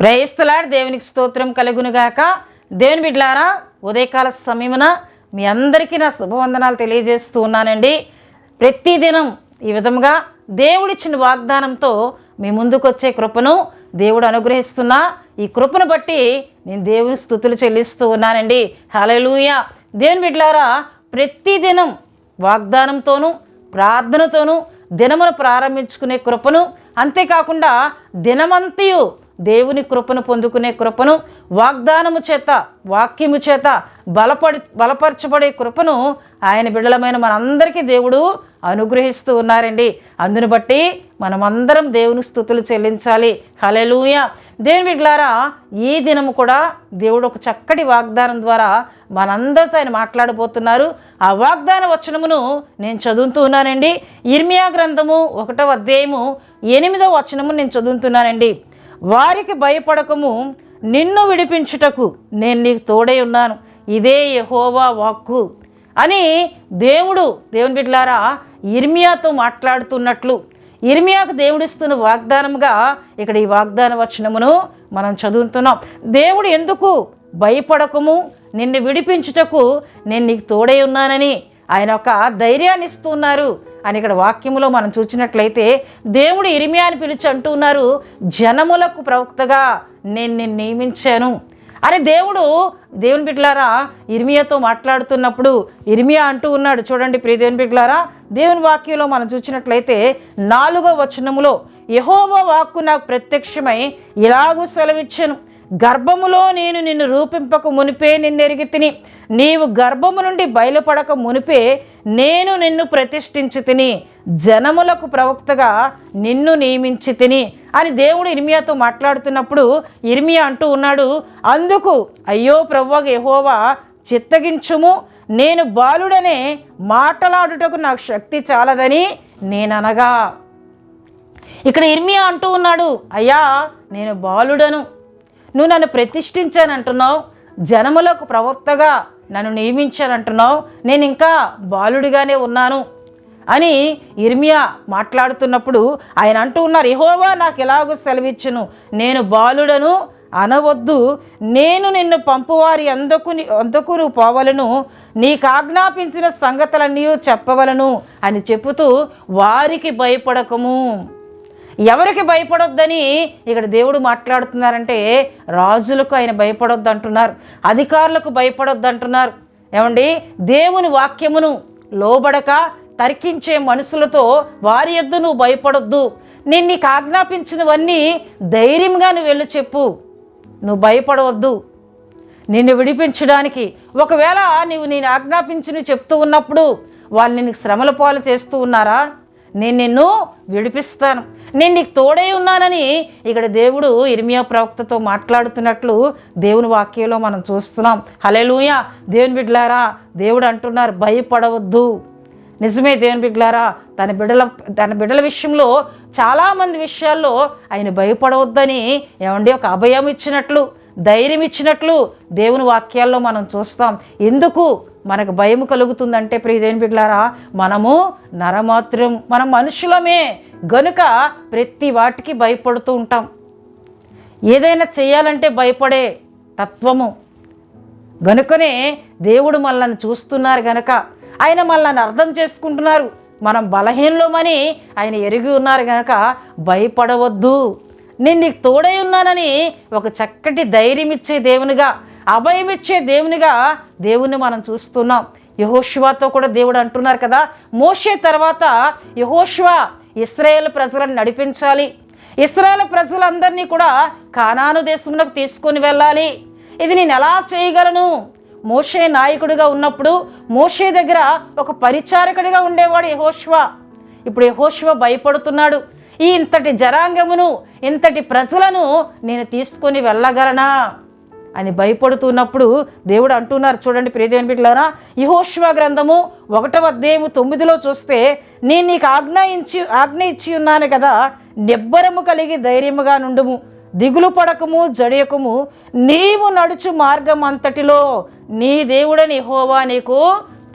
Praise the lord. దేవునికి స్తోత్రం కలుగునుగాక. దేవుని బిడ్డలారా, ఉదయకాల సమయమున మీ అందరికీ నా శుభవందనాలు తెలియజేస్తూ ఉన్నానండి. ప్రతిదినం ఈ విధంగా దేవుడిచ్చిన వాగ్దానంతో మీ ముందుకు వచ్చే కృపను దేవుడు అనుగ్రహిస్తున్నా. ఈ కృపను బట్టి నేను దేవుని స్తుతులు చెల్లిస్తూ ఉన్నానండి. హల్లెలూయా. దేవుని బిడ్డలారా, ప్రతిదినం వాగ్దానంతోనూ ప్రార్థనతోనూ దినమును ప్రారంభించుకునే కృపను, అంతేకాకుండా దినమంతయు దేవుని కృపను పొందుకునే కృపను, వాగ్దానము చేత వాక్యము చేత బలపరచబడే కృపను ఆయన బిడ్డలమైన మనందరికీ దేవుడు అనుగ్రహిస్తూ ఉన్నారండి. అందును బట్టి మనమందరం దేవుని స్తుతులు చెల్లించాలి. హల్లెలూయా. దేవుని బిడ్డలారా, ఈ దినము కూడా దేవుడు ఒక చక్కటి వాగ్దానం ద్వారా మనందరితో ఆయన మాట్లాడబోతున్నారు. ఆ వాగ్దాన వచనమును నేను చదువుతూ ఉన్నానండి. ఇర్మియా గ్రంథము 1వ అధ్యాయము 8వ వచనము నేను చదువుతున్నానండి. వారికి భయపడకము, నిన్ను విడిపించుటకు నేను నీకు తోడై ఉన్నాను, ఇదే యెహోవా వాక్కు అని దేవుని బిడ్డలారా ఇర్మియాతో మాట్లాడుతున్నట్లు ఇర్మియాకు దేవుడిస్తున్న వాగ్దానముగా ఇక్కడ ఈ వాగ్దాన వచనమును మనం చదువుతున్నాం. దేవుడు ఎందుకు భయపడకము, నిన్ను విడిపించుటకు నేను నీకు తోడై ఉన్నానని ఆయన ఒక ధైర్యాన్ని ఇస్తున్నారు అని ఇక్కడ వాక్యములో మనం చూసినట్లయితే, దేవుడు ఇర్మియాని పిలిచి అంటున్నారు, జనములకు ప్రవక్తగా నేను నిన్ను నియమించాను అని దేవుని బిడ్డలారా ఇర్మియాతో మాట్లాడుతున్నప్పుడు ఇర్మియా అంటూ ఉన్నాడు. చూడండి ప్రియ దేవుని బిడ్డలారా, దేవుని వాక్యంలో మనం చూసినట్లయితే 4వ వచనములో, యెహోవా వాక్కు నాకు ప్రత్యక్షమై ఇలాగూ సెలవిచ్చెను, గర్భములో నేను నిన్ను రూపింపక మునిపే నిన్ను ఎరిగితిని, నీవు గర్భము నుండి బయలుపడక మునిపే నేను నిన్ను ప్రతిష్ఠించి తిని, జనములకు ప్రవక్తగా నిన్ను నియమించి తిని అని దేవుడు ఇర్మియాతో మాట్లాడుతున్నప్పుడు ఇర్మియా అంటూ ఉన్నాడు, అందుకు అయ్యో ప్రభువా యెహోవా చిత్తగించుము, నేను బాలుడనే మాటలాడుటకు నాకు శక్తి చాలదని నేననగా. ఇక్కడ ఇర్మియా అంటూ ఉన్నాడు, అయ్యా నేను బాలుడను, నువ్వు నన్ను ప్రతిష్ఠించానంటున్నావు, జనములకు ప్రవక్తగా నన్ను నియమించానంటున్నావు, నేను ఇంకా బాలుడిగానే ఉన్నాను అని ఇర్మియా మాట్లాడుతున్నప్పుడు ఆయన అంటూ ఉన్నారు, యెహోవా నాకు ఎలాగో సెలవిచ్చును, నేను బాలుడను అనవద్దు, నేను నిన్ను పంపువారి అందుకు నువ్వు పోవలను, నీకు ఆజ్ఞాపించిన సంగతులన్నీ చెప్పవలను అని చెబుతూ వారికి భయపడకము. ఎవరికి భయపడొద్దని ఇక్కడ దేవుడు మాట్లాడుతున్నారంటే, రాజులకు ఆయన భయపడొద్దు అంటున్నారు, అధికారులకు భయపడొద్దు అంటున్నారు. ఏమండి, దేవుని వాక్యమును లోబడక తర్కించే మనుషులతో వారి యొద్ద నువ్వు భయపడొద్దు, నేను నీకు ఆజ్ఞాపించినవన్నీ ధైర్యంగా నువ్వు వెళ్ళి చెప్పు, నువ్వు భయపడవద్దు నిన్ను విడిపించడానికి. ఒకవేళ నేను ఆజ్ఞాపించి చెప్తూ ఉన్నప్పుడు వాళ్ళు నిన్ను శ్రమల పాలు చేస్తూ ఉన్నారా, నేను నిన్ను విడిపిస్తాను, నేను నీకు తోడై ఉన్నానని ఇక్కడ దేవుడు ఇర్మియా ప్రవక్తతో మాట్లాడుతున్నట్లు దేవుని వాక్యంలో మనం చూస్తున్నాం. హల్లెలూయా. దేవుని బిడ్డలారా, దేవుడు అంటున్నారు భయపడవద్దు. నిజమే దేవుని బిడ్డలారా, తన బిడ్డల విషయంలో చాలామంది విషయాల్లో ఆయన భయపడవద్దని ఏమండి ఒక అభయం ఇచ్చినట్లు, ధైర్యం ఇచ్చినట్లు దేవుని వాక్యాల్లో మనం చూస్తాం. ఎందుకు మనకు భయం కలుగుతుందంటే ప్రియ దేవుని బిడ్డలారా, మనము నరమాత్రం, మనం మనుషులమే గనుక ప్రతి వాటికి భయపడుతూ ఉంటాం. ఏదైనా చేయాలంటే భయపడే తత్వము గనుకనే దేవుడు మనల్ని చూస్తున్నారు గనక, ఆయన మనల్ని అర్థం చేసుకుంటున్నారు, మనం బలహీనమని ఆయన ఎరిగి ఉన్నారు గనక భయపడవద్దు, నేను నీకు తోడై ఉన్నానని ఒక చక్కటి ధైర్యం ఇచ్చే దేవునిగా, అభయం ఇచ్చే దేవునిగా దేవుని మనం చూస్తున్నాం. యెహోషువతో కూడా దేవుడు అంటున్నారు కదా, మోషే తర్వాత యెహోషువ ఇశ్రాయేలు ప్రజలను నడిపించాలి, ఇశ్రాయేలు ప్రజలందరినీ కూడా కానాను దేశంలోకి తీసుకొని వెళ్ళాలి, ఇది నేను ఎలా చేయగలను? మోషే నాయకుడిగా ఉన్నప్పుడు మోషే దగ్గర ఒక పరిచారకుడిగా ఉండేవాడు యెహోషువ. ఇప్పుడు యెహోషువ భయపడుతున్నాడు, ఇంతటి జనాంగమును ఇంతటి ప్రజలను నేను తీసుకొని వెళ్ళగలనా అని భయపడుతున్నప్పుడు దేవుడు అంటున్నారు. చూడండి ప్రియ దేవుని బిడ్డలారా, యెహోషువ గ్రంథము 1వ అధ్యాయము 9లో చూస్తే, నేను నీకు ఆజ్ఞ ఇచ్చి ఉన్నాను కదా, నిబ్బరము కలిగి ధైర్యముగా నుండుము, దిగులు పడకము జడియకము, నీవు నడుచు మార్గం అంతటిలో నీ దేవుడని యెహోవా నీకు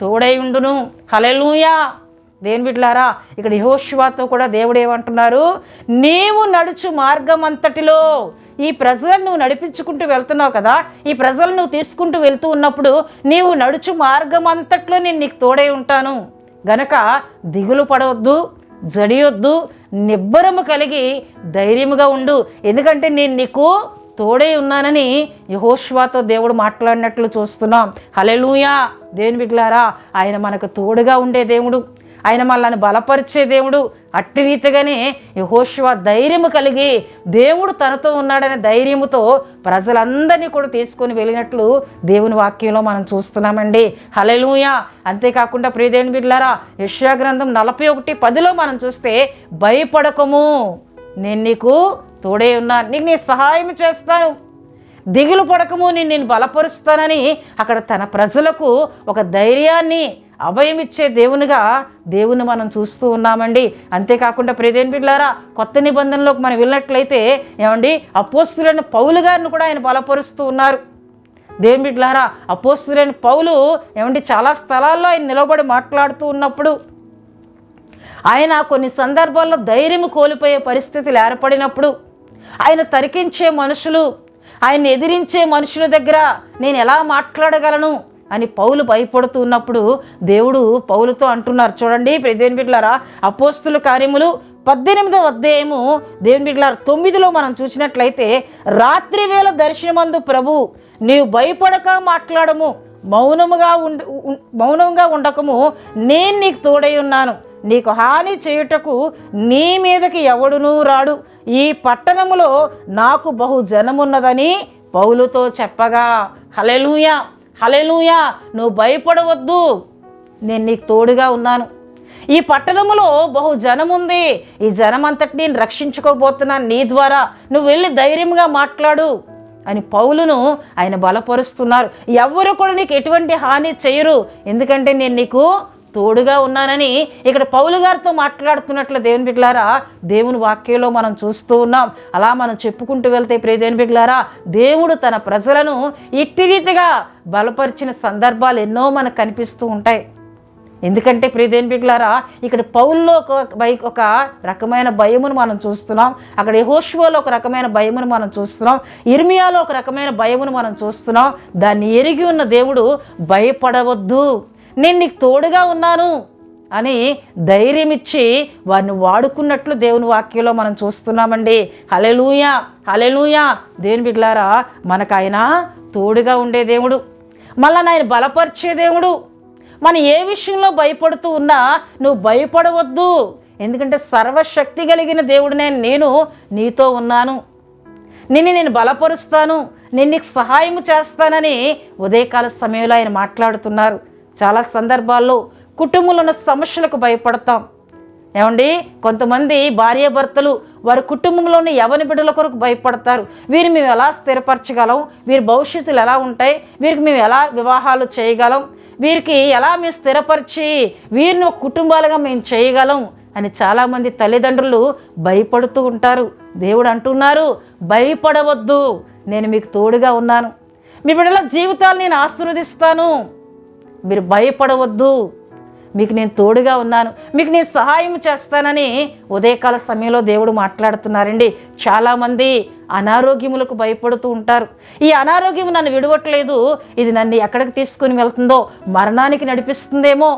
తోడై ఉండును. హల్లెలూయా. దేవుని బిడ్డలారా, ఇక్కడ యెహోషువతో కూడా దేవుడు ఏమంటున్నారు, నీవు నడుచు మార్గం అంతటిలో ఈ ప్రజలను నువ్వు నడిపించుకుంటూ వెళ్తున్నావు కదా, ఈ ప్రజలను నువ్వు తీసుకుంటూ వెళ్తూ ఉన్నప్పుడు నీవు నడుచు మార్గం అంతట్లో నేను నీకు తోడై ఉంటాను గనక దిగులు పడవద్దు, జడియొద్దు, నిబ్బరము కలిగి ధైర్యముగా ఉండు, ఎందుకంటే నేను నీకు తోడై ఉన్నానని యెహోషువతో దేవుడు మాట్లాడినట్లు చూస్తున్నాం. హల్లెలూయా. దేవుని బిడ్డలారా, ఆయన మనకు తోడుగా ఉండే దేవుడు, ఆయన మనల్ని బలపరిచే దేవుడు. అట్టి రీతిగానే యెహోషువ ధైర్యము కలిగి దేవుడు తనతో ఉన్నాడనే ధైర్యముతో ప్రజలందరినీ కూడా తీసుకొని వెళ్ళినట్లు దేవుని వాక్యంలో మనం చూస్తున్నామండి. హల్లెలూయా. అంతేకాకుండా ప్రియ దేవుని బిడ్డలారా, యెషయా గ్రంథం 41:10 మనం చూస్తే, భయపడకము, నేను నీకు తోడే ఉన్నాను, నీకు నేను సహాయం చేస్తాను, దిగులు పడకము, నేను బలపరుస్తానని అక్కడ తన ప్రజలకు ఒక ధైర్యాన్ని, అభయమిచ్చే దేవుని మనం చూస్తూ ఉన్నామండి. అంతేకాకుండా ప్రియ దేవుని బిడ్డలారా, కొత్త నిబంధనలోకి మనం వెళ్ళినట్లయితే ఏమండి, అపోస్తలుడైన పౌలు గారిని కూడా ఆయన బలపరుస్తూ ఉన్నారు. దేవుని బిడ్డలారా, అపోస్తలుడైన పౌలు ఏమండి చాలా స్థలాల్లో ఆయన నిలబడి మాట్లాడుతూ ఉన్నప్పుడు ఆయన కొన్ని సందర్భాల్లో ధైర్యం కోల్పోయే పరిస్థితులు ఏర్పడినప్పుడు, ఆయన తరికించే మనుషులు, ఆయన ఎదిరించే మనుషుల దగ్గర నేను ఎలా మాట్లాడగలను అని పౌలు భయపడుతూ ఉన్నప్పుడు దేవుడు పౌలుతో అంటున్నారు. చూడండి దేవుని బిడ్డలారా, అపోస్తుల కార్యములు 18వ అధ్యాయము దేవుని బిడ్డలారా 9లో మనం చూసినట్లయితే, రాత్రి వేళ దర్శనమందు ప్రభువు, నీవు భయపడక మాట్లాడము, మౌనంగా ఉండకము, నేను నీకు తోడై ఉన్నాను, నీకు హాని చేయుటకు నీ మీదకి ఎవడునూ రాడు, ఈ పట్టణములో నాకు బహు జనమున్నదని పౌలుతో చెప్పగా. హల్లెలూయా, హల్లెలూయా. నువ్వు భయపడవద్దు, నేను నీకు తోడుగా ఉన్నాను, ఈ పట్టణములో బహు జనముంది, ఈ జనమంతటి నేను రక్షించుకోబోతున్నాను నీ ద్వారా, నువ్వు వెళ్ళి ధైర్యంగా మాట్లాడు అని పౌలును ఆయన బలపరుస్తున్నారు. ఎవరు కూడా నీకు ఎటువంటి హాని చేయరు, ఎందుకంటే నేను నీకు తోడుగా ఉన్నానని ఇక్కడ పౌలు గారితో మాట్లాడుతున్నట్లు దేవుని బిడ్డలారా దేవుని వాక్యంలో మనం చూస్తూ ఉన్నాం. అలా మనం చెప్పుకుంటూ వెళ్తే ప్రియ దేవుని బిడ్డలారా, దేవుడు తన ప్రజలను ఇట్టి రీతిగా బలపరిచిన సందర్భాలు ఎన్నో మనకు కనిపిస్తూ ఉంటాయి. ఎందుకంటే ప్రియ దేవుని బిడ్డలారా, ఇక్కడ పౌల్లో ఒక రకమైన భయమును మనం చూస్తున్నాం, అక్కడ యెహోషువలో ఒక రకమైన భయమును మనం చూస్తున్నాం, ఇర్మియాలో ఒక రకమైన భయమును మనం చూస్తున్నాం. దాన్ని ఎరిగి ఉన్న దేవుడు భయపడవద్దు, నేను నీకు తోడుగా ఉన్నాను అని ధైర్యం ఇచ్చి వారిని వాడుకున్నట్లు దేవుని వాక్యంలో మనం చూస్తున్నామండి. హల్లెలూయా, హల్లెలూయా. దేవుని బిడ్డలారా, మనకు ఆయన తోడుగా ఉండే దేవుడు, మళ్ళా ఆయన బలపరిచే దేవుడు. మనం ఏ విషయంలో భయపడుతూ ఉన్నా నువ్వు భయపడవద్దు, ఎందుకంటే సర్వశక్తి కలిగిన దేవుడినే నేను నీతో ఉన్నాను, నేను బలపరుస్తాను, నేను నీకు సహాయం చేస్తానని ఉదయకాల సమయంలో ఆయన మాట్లాడుతున్నారు. చాలా సందర్భాల్లో కుటుంబంలో ఉన్న సమస్యలకు భయపడతాం. ఏమండి, కొంతమంది భార్యాభర్తలు వారి కుటుంబంలోని యవన బిడ్డల కొరకు భయపడతారు. వీరిని మేము ఎలా స్థిరపరచగలం, వీరి భవిష్యత్తులు ఎలా ఉంటాయి, వీరికి మేము ఎలా వివాహాలు చేయగలం, వీరికి ఎలా మేము స్థిరపరిచి వీరిని ఒక కుటుంబాలుగా మేము చేయగలం అని చాలామంది తల్లిదండ్రులు భయపడుతూ ఉంటారు. దేవుడు అంటున్నారు, భయపడవద్దు, నేను మీకు తోడుగా ఉన్నాను, మీ బిడ్డల జీవితాలు నేను ఆశీర్వదిస్తాను, మీరు భయపడవద్దు, మీకు నేను తోడుగా ఉన్నాను, మీకు నేను సహాయం చేస్తానని ఉదయకాల సమయంలో దేవుడు మాట్లాడుతున్నారండి. చాలామంది అనారోగ్యములకు భయపడుతూ ఉంటారు. ఈ అనారోగ్యం నన్ను విడవట్లేదు, ఇది నన్ను ఎక్కడికి తీసుకుని వెళ్తుందో, మరణానికి నడిపిస్తుందేమో,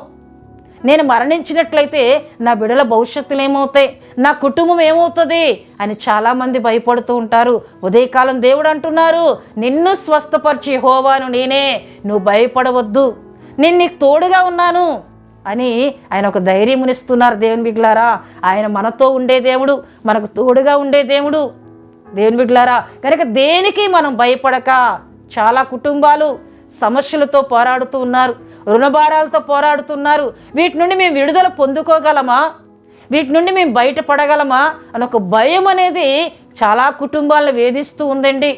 నేను మరణించినట్లయితే నా బిడ్డల భవిష్యత్తులు ఏమవుతాయి, నా కుటుంబం ఏమవుతుంది అని చాలామంది భయపడుతూ ఉంటారు. ఉదయకాలం దేవుడు అంటున్నారు, నిన్ను స్వస్థపరిచి యెహోవాను నేనే, నువ్వు భయపడవద్దు, నేను నీకు తోడుగా ఉన్నాను అని ఆయన ఒక ధైర్యమునిస్తున్నారు. దేవుని బిడ్డలారా, ఆయన మనతో ఉండే దేవుడు, మనకు తోడుగా ఉండే దేవుడు. దేవుని బిడ్డలారా, కనుక దేనికి మనం భయపడక, చాలా కుటుంబాలు సమస్యలతో పోరాడుతూ ఉన్నారు, రుణభారాలతో పోరాడుతున్నారు. వీటి నుండి మేము విడుదల పొందుకోగలమా, వీటి నుండి మేము బయటపడగలమా అని ఒక భయం అనేది చాలా కుటుంబాలను వేధిస్తూ ఉందండి.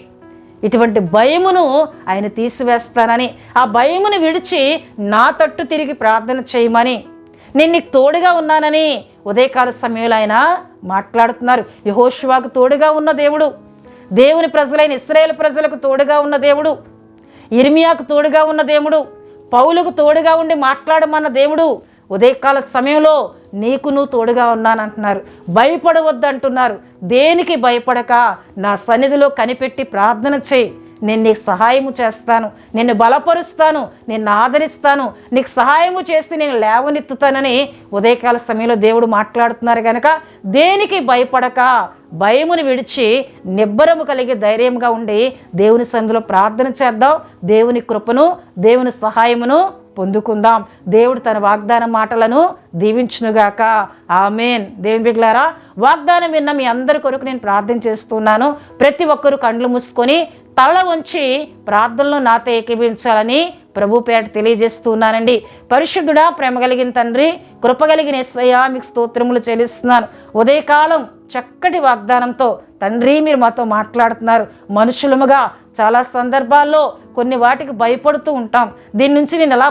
ఇటువంటి భయమును ఆయన తీసివేస్తానని, ఆ భయమును విడిచి నా తట్టు తిరిగి ప్రార్థన చేయమని, నేను నీకు తోడుగా ఉన్నానని ఉదయకాల సమయంలో ఆయన మాట్లాడుతున్నారు. యెహోషువకు తోడుగా ఉన్న దేవుడు, దేవుని ప్రజలైన ఇశ్రాయేలు ప్రజలకు తోడుగా ఉన్న దేవుడు, ఇర్మియాకు తోడుగా ఉన్న దేవుడు, పౌలుకు తోడుగా ఉండి మాట్లాడమన్న దేవుడు, ఉదయకాల సమయంలో నీకు నువ్వు తోడుగా ఉన్నానంటున్నారు. భయపడవద్దు అంటున్నారు. దేనికి భయపడక నా సన్నిధిలో కనిపెట్టి ప్రార్థన చేయి. నేను నీకు సహాయము చేస్తాను, నిన్ను బలపరుస్తాను, నిన్ను ఆదరిస్తాను, నీకు సహాయము చేసి నేను లేవనెత్తుతానని ఉదయకాల సమయంలో దేవుడు మాట్లాడుతున్నారు కనుక దేనికి భయపడక భయమును విడిచి నిబ్బరము కలిగి ధైర్యంగా ఉండి దేవుని సన్నిధిలో ప్రార్థన చేద్దాం. దేవుని కృపను, దేవుని సహాయమును పొందుకుందాం. దేవుడు తన వాగ్దాన మాటలను దీవించునుగాక. ఆమేన్. దేవుని బిడ్డలారా, వాగ్దానం విన్న మీ అందరి కొరకు నేను ప్రార్థన చేస్తున్నాను. ప్రతి ఒక్కరూ కండ్లు మూసుకొని తల వంచి ప్రార్థనలో నాతో ఏకీభవించాలని ప్రభు పేట తెలియజేస్తున్నానండి. పరిశుద్ధుడా, ప్రేమ కలిగిన తండ్రి, కృప కలిగిన యేసయ్యా, మీకు స్తోత్రములు చెల్లిస్తున్నాను. ఉదయకాలం చక్కటి వాగ్దానంతో తండ్రి మీరు మాతో మాట్లాడుతున్నారు. మనుషులముగా చాలా సందర్భాల్లో కొన్ని వాటికి భయపడుతూ ఉంటాం. దీని నుంచి నేను ఎలా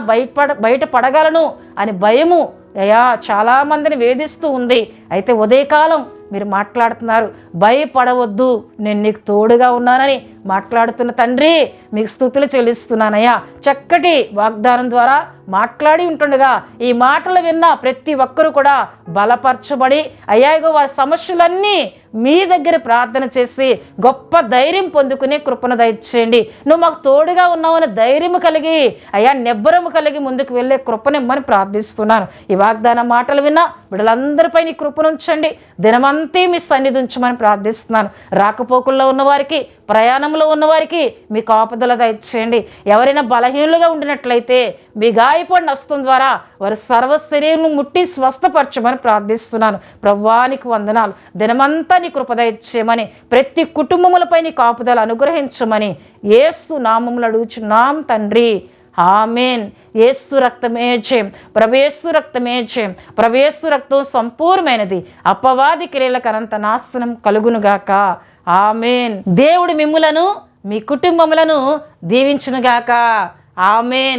బయటపడగలను అని భయము అయ్యా చాలామందిని వేధిస్తూ ఉంది. అయితే ఉదయకాలం మీరు మాట్లాడుతున్నారు, భయపడవద్దు, నేను నీకు తోడుగా ఉన్నానని మాట్లాడుతున్న తండ్రి మీకు స్తుతులు చెల్లిస్తున్నానయ్యా. చక్కటి వాగ్దానం ద్వారా మాట్లాడి ఉంటుండగా ఈ మాటలు విన్న ప్రతి ఒక్కరూ కూడా బలపరచబడి అయ్యా ఇగో వారి సమస్యలన్నీ మీ దగ్గర ప్రార్థన చేసి గొప్ప ధైర్యం పొందుకునే కృపను దయచేయండి. నువ్వు మాకు తోడుగా ఉన్నావని ధైర్యము కలిగి అయ్యా నిబ్బరము కలిగి ముందుకు వెళ్ళే కృపనిమ్మని ప్రార్థిస్తున్నాను. ఈ వాగ్దాన మాటలు విన్నా బిడ్డలందరిపై నీ కృపనుంచండి. దినమంతా మీ సన్నిధి ఉంచమని ప్రార్థిస్తున్నాను. రాకపోకల్లో ఉన్నవారికి, ప్రయాణంలో ఉన్నవారికి మీ కాపుదల దయచేయండి. ఎవరైనా బలహీనులుగా ఉండినట్లయితే మీ గాయపడిన హస్తం ద్వారా వారి సర్వ శరీరం ముట్టి స్వస్థపరచమని ప్రార్థిస్తున్నాను. ప్రభువానికి వందనాలు. దినమంతా నీ కృప దయచేయమని, ప్రతి కుటుంబములపై నీ కాపుదల అనుగ్రహించమని యేసు నామములో అడుగుచున్నాం తండ్రి. ఆమేన్. యేసు రక్తమే జయం, ప్రభు రక్తమే జయం, ప్రభు రక్తం సంపూర్ణమైనది. అపవాది క్రియలకు అనంత నాశనం కలుగునుగాక. ఆమేన్. దేవుడు మిమ్ములను మీ కుటుంబములను దీవించునుగాక. ఆమేన్.